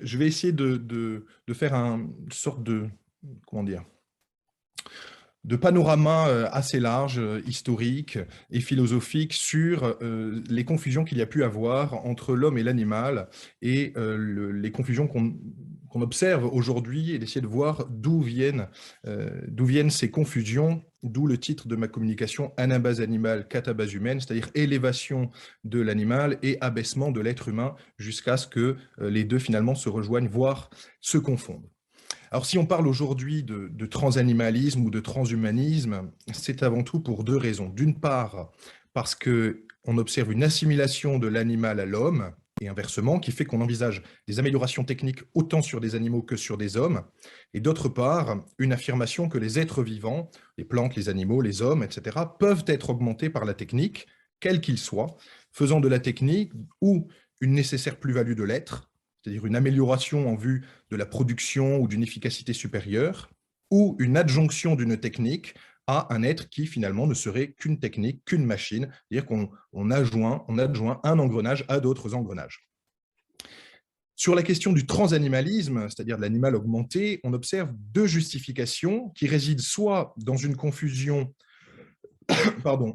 je vais essayer de faire une sorte de, comment dire, de panorama assez large, historique et philosophique sur les confusions qu'il y a pu avoir entre l'homme et l'animal et les confusions qu'on observe aujourd'hui et d'essayer de voir d'où viennent ces confusions, d'où le titre de ma communication Anabase animale, catabase humaine, c'est-à-dire élévation de l'animal et abaissement de l'être humain jusqu'à ce que les deux finalement se rejoignent, voire se confondent. Alors, si on parle aujourd'hui de transanimalisme ou de transhumanisme, c'est avant tout pour deux raisons. D'une part, parce qu'on observe une assimilation de l'animal à l'homme, et inversement, qui fait qu'on envisage des améliorations techniques autant sur des animaux que sur des hommes, et d'autre part, une affirmation que les êtres vivants, les plantes, les animaux, les hommes, etc., peuvent être augmentés par la technique, quel qu'il soit, faisant de la technique ou une nécessaire plus-value de l'être, c'est-à-dire une amélioration en vue de la production ou d'une efficacité supérieure, ou une adjonction d'une technique à un être qui finalement ne serait qu'une technique, qu'une machine, c'est-à-dire qu'on adjoint un engrenage à d'autres engrenages. Sur la question du transanimalisme, c'est-à-dire de l'animal augmenté, on observe deux justifications qui résident soit dans une confusion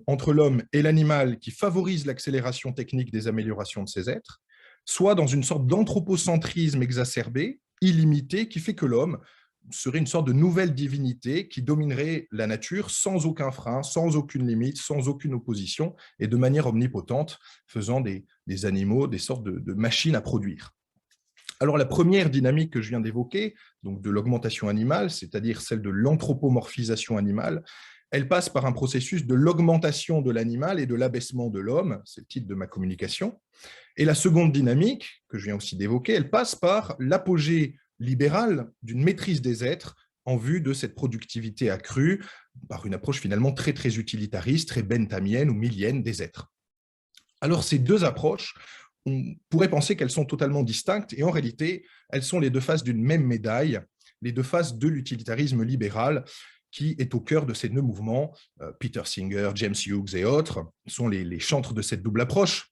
entre l'homme et l'animal qui favorise l'accélération technique des améliorations de ces êtres, soit dans une sorte d'anthropocentrisme exacerbé, illimité, qui fait que l'homme serait une sorte de nouvelle divinité qui dominerait la nature sans aucun frein, sans aucune limite, sans aucune opposition, et de manière omnipotente, faisant des animaux des sortes de machines à produire. Alors la première dynamique que je viens d'évoquer, donc de l'augmentation animale, c'est-à-dire celle de l'anthropomorphisation animale, elle passe par un processus de l'augmentation de l'animal et de l'abaissement de l'homme, c'est le titre de ma communication. Et la seconde dynamique, que je viens aussi d'évoquer, elle passe par l'apogée libérale d'une maîtrise des êtres en vue de cette productivité accrue, par une approche finalement très, très utilitariste, très benthamienne ou millienne des êtres. Alors ces deux approches, on pourrait penser qu'elles sont totalement distinctes, et en réalité, elles sont les deux faces d'une même médaille, les deux faces de l'utilitarisme libéral, qui est au cœur de ces deux mouvements. Peter Singer, James Hughes et autres sont les chantres de cette double approche.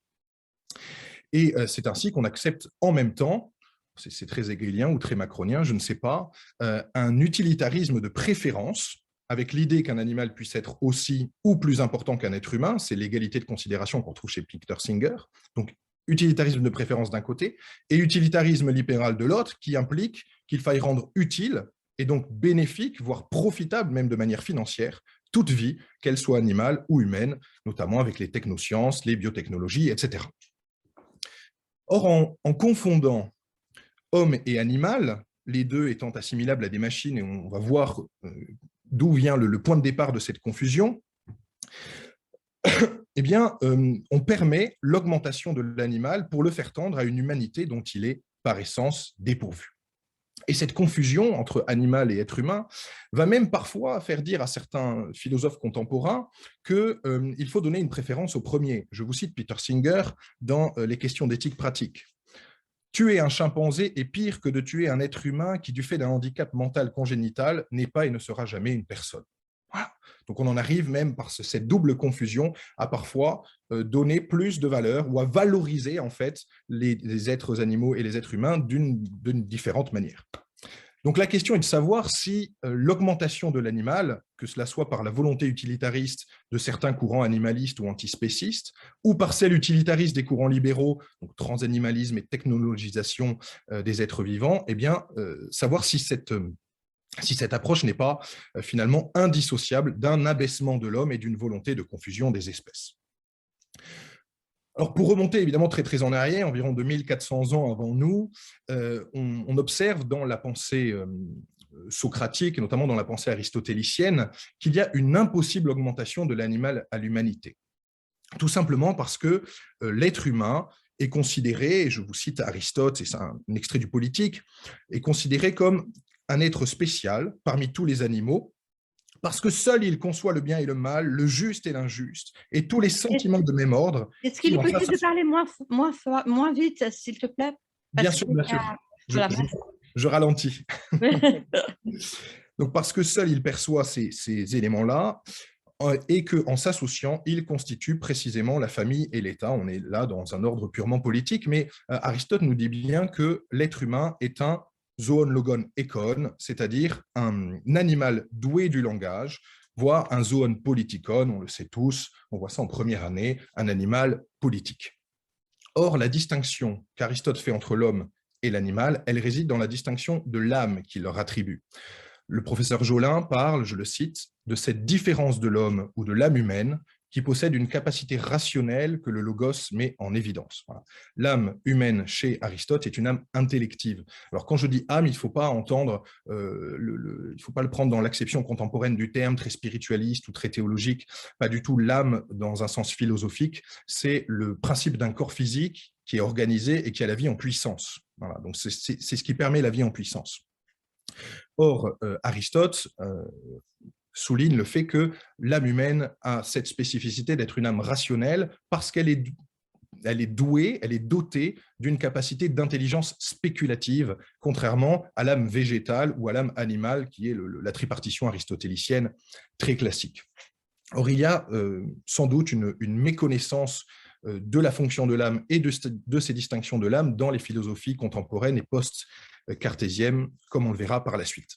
Et c'est ainsi qu'on accepte en même temps, c'est très hegelien ou très macronien, je ne sais pas, un utilitarisme de préférence, avec l'idée qu'un animal puisse être aussi ou plus important qu'un être humain, c'est l'égalité de considération qu'on trouve chez Peter Singer, donc utilitarisme de préférence d'un côté, et utilitarisme libéral de l'autre, qui implique qu'il faille rendre utile, et donc bénéfique, voire profitable, même de manière financière, toute vie, qu'elle soit animale ou humaine, notamment avec les technosciences, les biotechnologies, etc. Or, en confondant homme et animal, les deux étant assimilables à des machines, et on va voir d'où vient le point de départ de cette confusion, eh bien, on permet l'augmentation de l'animal pour le faire tendre à une humanité dont il est, par essence, dépourvu. Et cette confusion entre animal et être humain va même parfois faire dire à certains philosophes contemporains qu'il faut donner une préférence au premier. Je vous cite Peter Singer dans les questions d'éthique pratique. Tuer un chimpanzé est pire que de tuer un être humain qui, du fait d'un handicap mental congénital, n'est pas et ne sera jamais une personne. Voilà. Donc on en arrive même par cette double confusion à parfois donner plus de valeur ou à valoriser en fait les êtres animaux et les êtres humains d'une différente manière. Donc la question est de savoir si l'augmentation de l'animal, que cela soit par la volonté utilitariste de certains courants animalistes ou antispécistes, ou par celle utilitariste des courants libéraux, donc transanimalisme et technologisation des êtres vivants, eh bien, savoir si cette approche n'est pas finalement indissociable d'un abaissement de l'homme et d'une volonté de confusion des espèces. Alors, pour remonter évidemment très très en arrière, environ 2400 ans avant nous, on observe dans la pensée socratique, et notamment dans la pensée aristotélicienne, qu'il y a une impossible augmentation de l'animal à l'humanité. Tout simplement parce que l'être humain est considéré, et je vous cite Aristote, et c'est un extrait du Politique, est considéré comme un être spécial parmi tous les animaux, parce que seul il conçoit le bien et le mal, le juste et l'injuste, et tous les sentiments de même ordre. Est-ce qu'il est possible de parler moins vite, s'il te plaît? Bien sûr, bien sûr. Je ralentis. Donc, parce que seul il perçoit ces éléments-là, et qu'en s'associant, ils constituent précisément la famille et l'État. On est là dans un ordre purement politique, mais Aristote nous dit bien que l'être humain est un zoon logon ekon, c'est-à-dire un animal doué du langage, voire un zoon politikon, on le sait tous, on voit ça en première année, un animal politique. Or, la distinction qu'Aristote fait entre l'homme et l'animal, elle réside dans la distinction de l'âme qu'il leur attribue. Le professeur Jolin parle, je le cite, de cette différence de l'homme ou de l'âme humaine qui possède une capacité rationnelle que le logos met en évidence. Voilà. L'âme humaine chez Aristote est une âme intellective. Alors quand je dis âme, il ne faut pas entendre, il faut pas le prendre dans l'acception contemporaine du terme, très spiritualiste ou très théologique, pas du tout l'âme dans un sens philosophique, c'est le principe d'un corps physique qui est organisé et qui a la vie en puissance. Voilà. Donc c'est ce qui permet la vie en puissance. Or, Aristote souligne le fait que l'âme humaine a cette spécificité d'être une âme rationnelle parce qu'elle est douée, elle est dotée d'une capacité d'intelligence spéculative, contrairement à l'âme végétale ou à l'âme animale, qui est la tripartition aristotélicienne très classique. Or, il y a sans doute une méconnaissance de la fonction de l'âme et de ces distinctions de l'âme dans les philosophies contemporaines et post-cartésiennes, comme on le verra par la suite.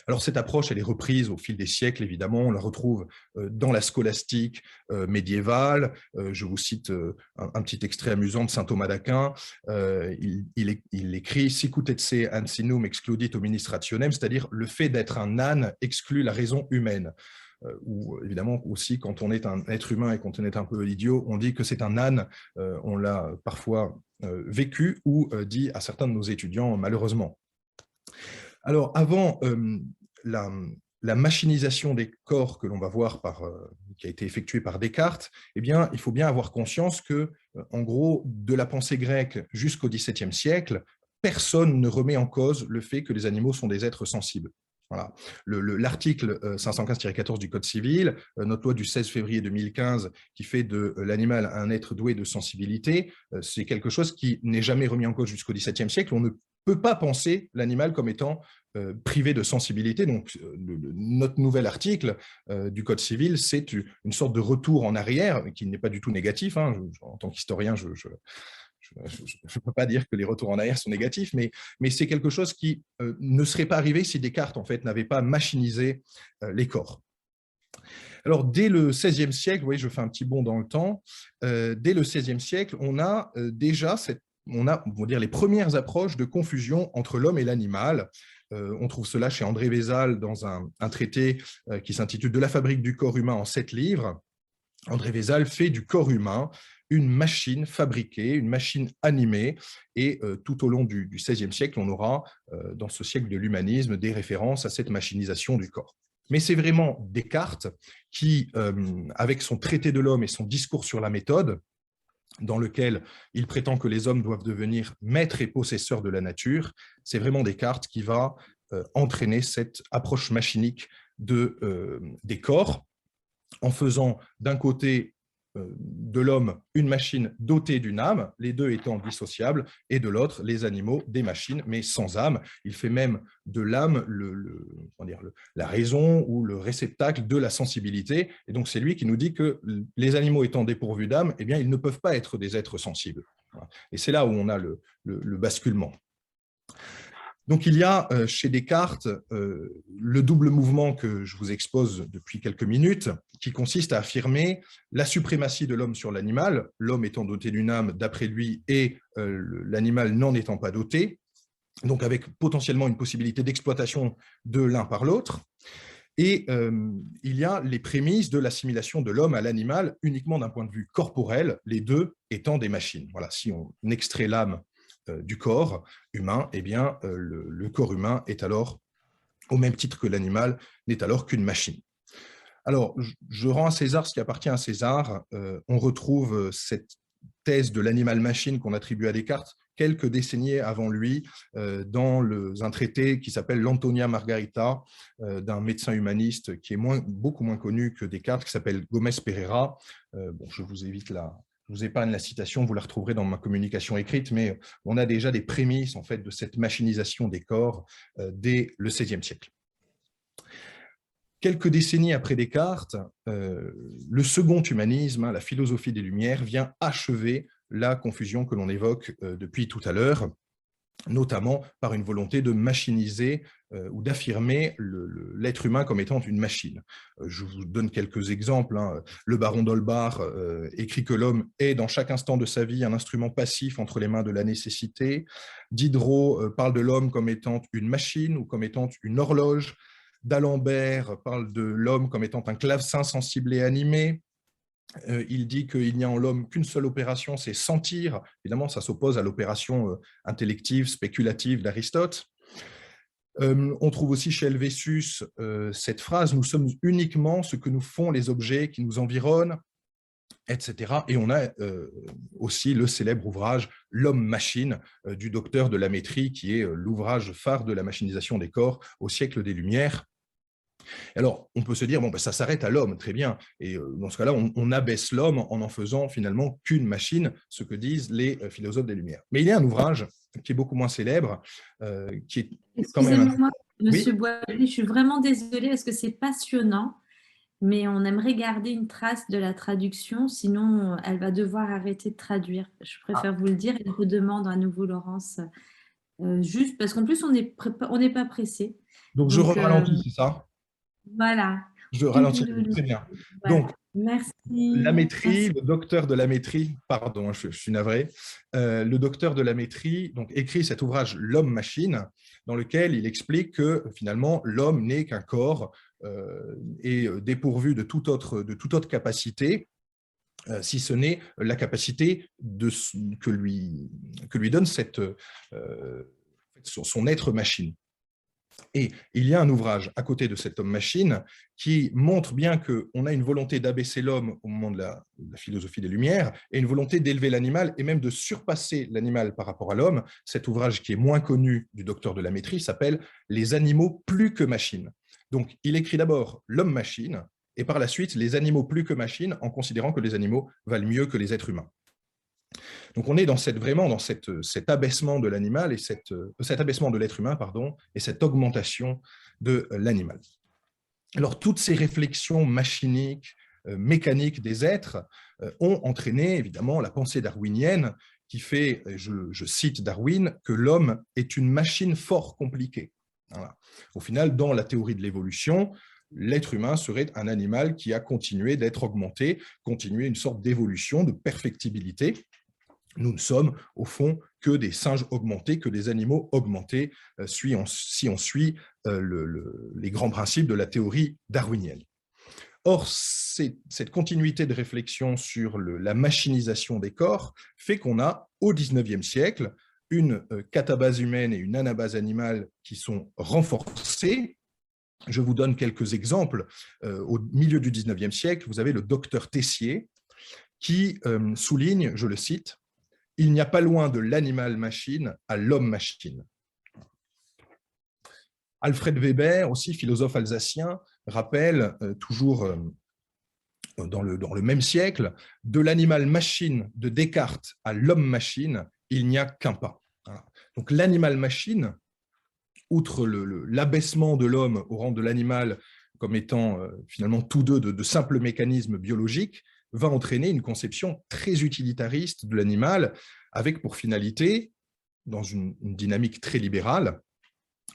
Alors cette approche, elle est reprise au fil des siècles, évidemment, on la retrouve dans la scolastique médiévale. Je vous cite un petit extrait amusant de saint Thomas d'Aquin. Il écrit « Sicut etse ansinum excludit hominis rationem », c'est-à-dire le fait d'être un âne exclut la raison humaine. Ou évidemment aussi quand on est un être humain et quand on est un peu idiot, on dit que c'est un âne, on l'a parfois vécu ou dit à certains de nos étudiants malheureusement. Alors, avant la machinisation des corps que l'on va voir qui a été effectuée par Descartes, eh bien, il faut bien avoir conscience que, en gros, de la pensée grecque jusqu'au XVIIe siècle, personne ne remet en cause le fait que les animaux sont des êtres sensibles. Voilà. L'article 515-14 du Code civil, notre loi du 16 février 2015, qui fait de l'animal un être doué de sensibilité, c'est quelque chose qui n'est jamais remis en cause jusqu'au XVIIe siècle. On ne peut pas penser l'animal comme étant privé de sensibilité. Donc, notre nouvel article du Code civil, c'est une sorte de retour en arrière, qui n'est pas du tout négatif. Hein. En tant qu'historien, je ne peux pas dire que les retours en arrière sont négatifs, mais c'est quelque chose qui ne serait pas arrivé si Descartes, en fait, n'avait pas machinisé les corps. Alors, dès le XVIe siècle, vous voyez, je fais un petit bond dans le temps, dès le XVIe siècle, on a déjà on va dire, les premières approches de confusion entre l'homme et l'animal. On trouve cela chez André Vézal dans un traité qui s'intitule « De la fabrique du corps humain en 7 livres ». André Vézal fait du corps humain une machine fabriquée, une machine animée, et tout au long du XVIe siècle, on aura, dans ce siècle de l'humanisme, des références à cette machinisation du corps. Mais c'est vraiment Descartes qui, avec son traité de l'homme et son discours sur la méthode, dans lequel il prétend que les hommes doivent devenir maîtres et possesseurs de la nature, c'est vraiment Descartes qui va entraîner cette approche machinique des corps, en faisant d'un côté de l'homme une machine dotée d'une âme, les deux étant dissociables, et de l'autre les animaux des machines, mais sans âme. Il fait même de l'âme la raison ou le réceptacle de la sensibilité, et donc c'est lui qui nous dit que les animaux étant dépourvus d'âme, eh bien, ils ne peuvent pas être des êtres sensibles. Et c'est là où on a le basculement. Donc, il y a chez Descartes le double mouvement que je vous expose depuis quelques minutes, qui consiste à affirmer la suprématie de l'homme sur l'animal, l'homme étant doté d'une âme d'après lui et l'animal n'en étant pas doté, donc avec potentiellement une possibilité d'exploitation de l'un par l'autre. Et il y a les prémices de l'assimilation de l'homme à l'animal uniquement d'un point de vue corporel, les deux étant des machines. Voilà, si on extrait l'âme du corps humain, eh bien, le corps humain est alors, au même titre que l'animal, n'est alors qu'une machine. Alors, je rends à César ce qui appartient à César. On retrouve cette thèse de l'animal-machine qu'on attribue à Descartes quelques décennies avant lui dans un traité qui s'appelle l'Antonia Margarita d'un médecin humaniste qui est beaucoup moins connu que Descartes, qui s'appelle Gómez Pereira. Bon, je vous évite je vous épargne la citation, vous la retrouverez dans ma communication écrite, mais on a déjà des prémices en fait, de cette machinisation des corps dès le XVIe siècle. Quelques décennies après Descartes, le second humanisme, hein, la philosophie des Lumières, vient achever la confusion que l'on évoque depuis tout à l'heure, notamment par une volonté de machiniser ou d'affirmer l'être humain comme étant une machine. Je vous donne quelques exemples. Hein. Le baron d'Holbach écrit que l'homme est dans chaque instant de sa vie un instrument passif entre les mains de la nécessité. Diderot parle de l'homme comme étant une machine ou comme étant une horloge. D'Alembert parle de l'homme comme étant un clavecin sensible et animé. Il dit qu'il n'y a en l'homme qu'une seule opération, c'est sentir. Évidemment, ça s'oppose à l'opération intellective, spéculative d'Aristote. On trouve aussi chez Helvétius cette phrase « Nous sommes uniquement ce que nous font les objets qui nous environnent », etc. Et on a aussi le célèbre ouvrage « L'homme-machine » du docteur de Lamétrie, qui est l'ouvrage phare de la machinisation des corps au siècle des Lumières. Alors, on peut se dire, bon, ben, ça s'arrête à l'homme, très bien. Et dans ce cas-là, on abaisse l'homme en faisant finalement qu'une machine, ce que disent les philosophes des Lumières. Mais il y a un ouvrage qui est beaucoup moins célèbre, qui est quand même... Excusez-moi, Monsieur Oui. Boisvelu, je suis vraiment désolée parce que c'est passionnant, mais on aimerait garder une trace de la traduction, sinon elle va devoir arrêter de traduire. Je préfère vous le dire et je redemande à nouveau, Laurence, juste parce qu'en plus, on n'est pas pressé. Donc, je ralentis, c'est ça? Voilà. Je ralentis, très bien. Voilà. Donc, merci. Lamétrie, le docteur de Lamétrie, pardon, je suis navré, le docteur de Lamétrie donc, écrit cet ouvrage « L'homme-machine », dans lequel il explique que finalement, l'homme n'est qu'un corps et dépourvu de toute autre capacité, si ce n'est la capacité que lui donne son être machine. Et il y a un ouvrage à côté de cet homme-machine qui montre bien qu'on a une volonté d'abaisser l'homme au moment de la philosophie des Lumières et une volonté d'élever l'animal et même de surpasser l'animal par rapport à l'homme. Cet ouvrage qui est moins connu du docteur de Lamétrie s'appelle « Les animaux plus que machines ». Donc, il écrit d'abord l'homme-machine et par la suite les animaux plus que machines en considérant que les animaux valent mieux que les êtres humains. Donc, on est vraiment dans cet abaissement de l'animal et cet abaissement de l'être humain, pardon, et cette augmentation de l'animal. Alors, toutes ces réflexions machiniques, mécaniques des êtres ont entraîné évidemment la pensée darwinienne qui fait, je cite Darwin, que l'homme est une machine fort compliquée. Voilà. Au final, dans la théorie de l'évolution, l'être humain serait un animal qui a continué d'être augmenté, continué une sorte d'évolution, de perfectibilité. Nous ne sommes, au fond, que des singes augmentés, que des animaux augmentés, si on suit les grands principes de la théorie darwinienne. Or, cette continuité de réflexion sur la machinisation des corps fait qu'on a, au XIXe siècle, une catabase humaine et une anabase animale qui sont renforcées. Je vous donne quelques exemples. Au milieu du XIXe siècle, vous avez le docteur Tessier qui souligne, je le cite, « Il n'y a pas loin de l'animal-machine à l'homme-machine ». Alfred Weber, aussi philosophe alsacien, rappelle, toujours dans le même siècle, « De l'animal-machine de Descartes à l'homme-machine, il n'y a qu'un pas ». Voilà. Donc l'animal-machine, outre l'abaissement de l'homme au rang de l'animal comme étant finalement tous deux de simples mécanismes biologiques, va entraîner une conception très utilitariste de l'animal, avec pour finalité, dans une dynamique très libérale,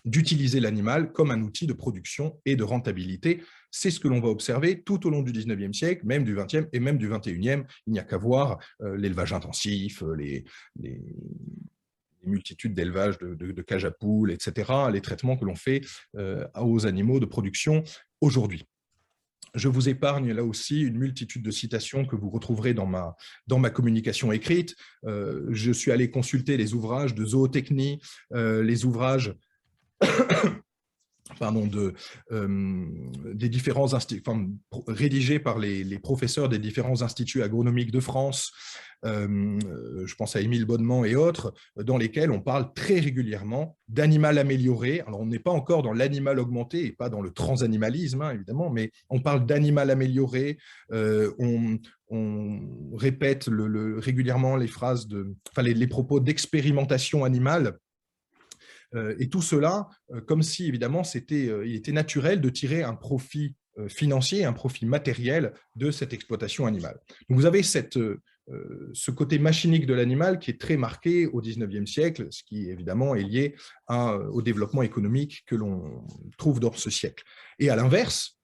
d'utiliser l'animal comme un outil de production et de rentabilité. C'est ce que l'on va observer tout au long du XIXe siècle, même du XXe et même du XXIe. Il n'y a qu'à voir l'élevage intensif, les multitudes d'élevages de cages à poules, etc., les traitements que l'on fait aux animaux de production aujourd'hui. Je vous épargne là aussi une multitude de citations que vous retrouverez dans ma communication écrite. Je suis allé consulter les ouvrages de zootechnie, les ouvrages des différents rédigés par les professeurs des différents instituts agronomiques de France, je pense à Émile Bonnement et autres, dans lesquels on parle très régulièrement d'animal amélioré. Alors, on n'est pas encore dans l'animal augmenté et pas dans le transanimalisme, hein, évidemment, mais on parle d'animal amélioré, on répète régulièrement les phrases les propos d'expérimentation animale. Et tout cela, comme si évidemment il était naturel de tirer un profit financier, un profit matériel de cette exploitation animale. Donc vous avez ce côté machinique de l'animal qui est très marqué au XIXe siècle, ce qui évidemment est lié au développement économique que l'on trouve dans ce siècle. Et à l'inverse,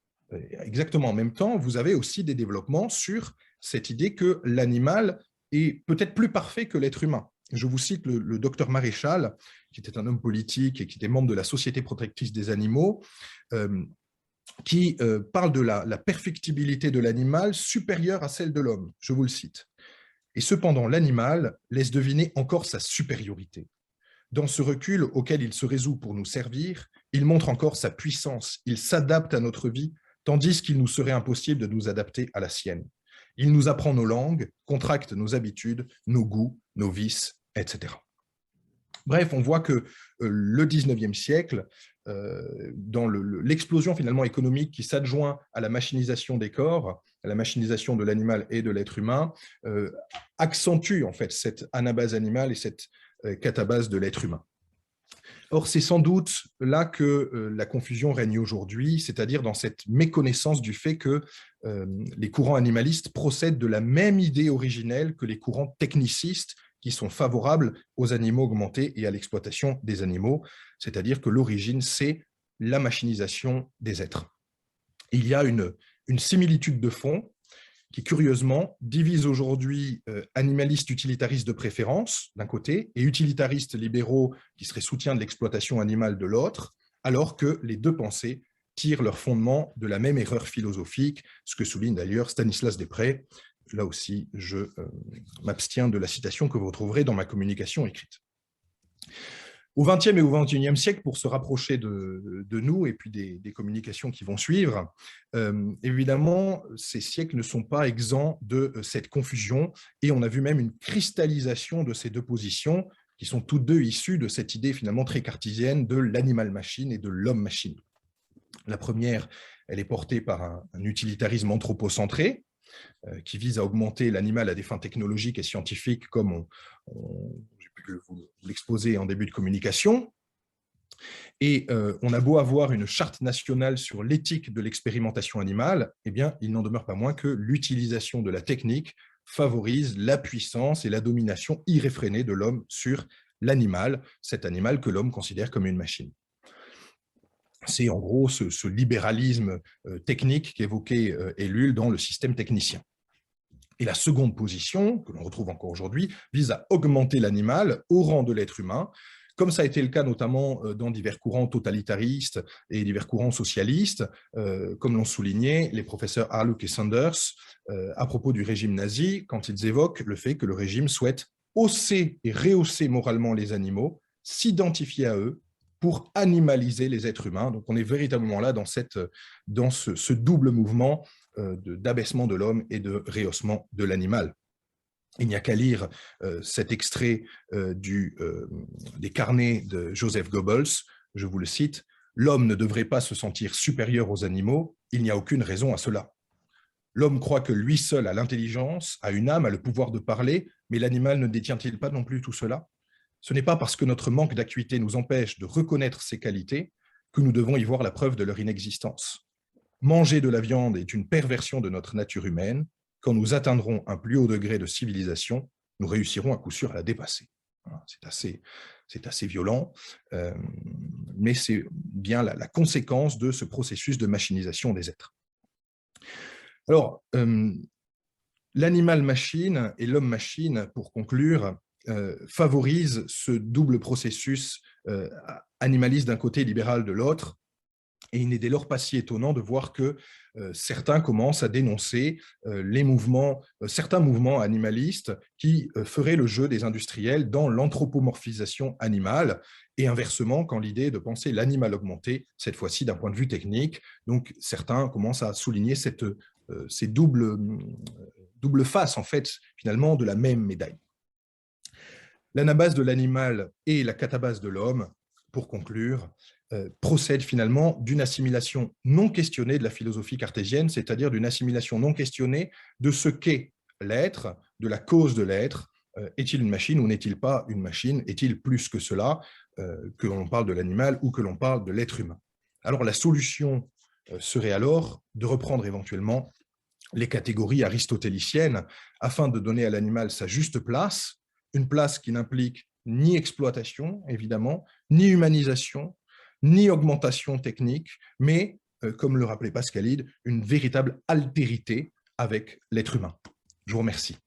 exactement en même temps, vous avez aussi des développements sur cette idée que l'animal est peut-être plus parfait que l'être humain. Je vous cite le docteur Maréchal, qui était un homme politique et qui était membre de la Société protectrice des animaux, qui parle de la perfectibilité de l'animal supérieure à celle de l'homme. Je vous le cite. Et cependant, l'animal laisse deviner encore sa supériorité. Dans ce recul auquel il se résout pour nous servir, il montre encore sa puissance, il s'adapte à notre vie, tandis qu'il nous serait impossible de nous adapter à la sienne. Il nous apprend nos langues, contracte nos habitudes, nos goûts, nos vices, etc. Bref, on voit que le XIXe siècle, dans l'explosion finalement économique qui s'adjoint à la machinisation des corps, à la machinisation de l'animal et de l'être humain, accentue en fait cette anabase animale et cette catabase de l'être humain. Or, c'est sans doute là que la confusion règne aujourd'hui, c'est-à-dire dans cette méconnaissance du fait que les courants animalistes procèdent de la même idée originelle que les courants technicistes qui sont favorables aux animaux augmentés et à l'exploitation des animaux, c'est-à-dire que l'origine, c'est la machinisation des êtres. Il y a une similitude de fond qui, curieusement, divise aujourd'hui animalistes utilitaristes de préférence, d'un côté, et utilitaristes libéraux qui seraient soutiens de l'exploitation animale de l'autre, alors que les deux pensées tirent leur fondement de la même erreur philosophique, ce que souligne d'ailleurs Stanislas Desprez. Là aussi, je m'abstiens de la citation que vous retrouverez dans ma communication écrite. Au XXe et au XXIe siècle, pour se rapprocher de nous et puis des communications qui vont suivre, évidemment, ces siècles ne sont pas exempts de cette confusion et on a vu même une cristallisation de ces deux positions qui sont toutes deux issues de cette idée finalement très cartésienne de l'animal-machine et de l'homme-machine. La première, elle est portée par un utilitarisme anthropocentré, qui vise à augmenter l'animal à des fins technologiques et scientifiques, comme j'ai pu vous l'exposer en début de communication. Et on a beau avoir une charte nationale sur l'éthique de l'expérimentation animale, eh bien, il n'en demeure pas moins que l'utilisation de la technique favorise la puissance et la domination irréfrénée de l'homme sur l'animal, cet animal que l'homme considère comme une machine. C'est en gros ce libéralisme technique qu'évoquait Ellul dans le système technicien. Et la seconde position, que l'on retrouve encore aujourd'hui, vise à augmenter l'animal au rang de l'être humain, comme ça a été le cas notamment dans divers courants totalitaristes et divers courants socialistes, comme l'ont souligné les professeurs Harlock et Sanders à propos du régime nazi, quand ils évoquent le fait que le régime souhaite hausser et rehausser moralement les animaux, s'identifier à eux, pour animaliser les êtres humains. Donc on est véritablement là dans ce double mouvement d'abaissement de l'homme et de rehaussement de l'animal. Il n'y a qu'à lire cet extrait des carnets de Joseph Goebbels, je vous le cite, « L'homme ne devrait pas se sentir supérieur aux animaux, il n'y a aucune raison à cela. L'homme croit que lui seul a l'intelligence, a une âme, a le pouvoir de parler, mais l'animal ne détient-il pas non plus tout cela ? Ce n'est pas parce que notre manque d'acuité nous empêche de reconnaître ces qualités que nous devons y voir la preuve de leur inexistence. Manger de la viande est une perversion de notre nature humaine. Quand nous atteindrons un plus haut degré de civilisation, nous réussirons à coup sûr à la dépasser. » C'est assez violent, mais c'est bien la conséquence de ce processus de machinisation des êtres. Alors, l'animal-machine et l'homme-machine, pour conclure, favorise ce double processus animaliste d'un côté, libéral de l'autre, et il n'est dès lors pas si étonnant de voir que certains commencent à dénoncer certains mouvements animalistes qui feraient le jeu des industriels dans l'anthropomorphisation animale, et inversement, quand l'idée est de penser l'animal augmenté, cette fois-ci d'un point de vue technique, donc certains commencent à souligner ces doubles faces, en fait, finalement, de la même médaille. L'anabase de l'animal et la catabase de l'homme, pour conclure, procèdent finalement d'une assimilation non questionnée de la philosophie cartésienne, c'est-à-dire d'une assimilation non questionnée de ce qu'est l'être, de la cause de l'être. Est-il une machine ou n'est-il pas une machine? Est-il plus que cela? que l'on parle de l'animal ou que l'on parle de l'être humain. Alors la solution serait alors de reprendre éventuellement les catégories aristotéliciennes afin de donner à l'animal sa juste place, une place qui n'implique ni exploitation, évidemment, ni humanisation, ni augmentation technique, mais, comme le rappelait Pascalide, une véritable altérité avec l'être humain. Je vous remercie.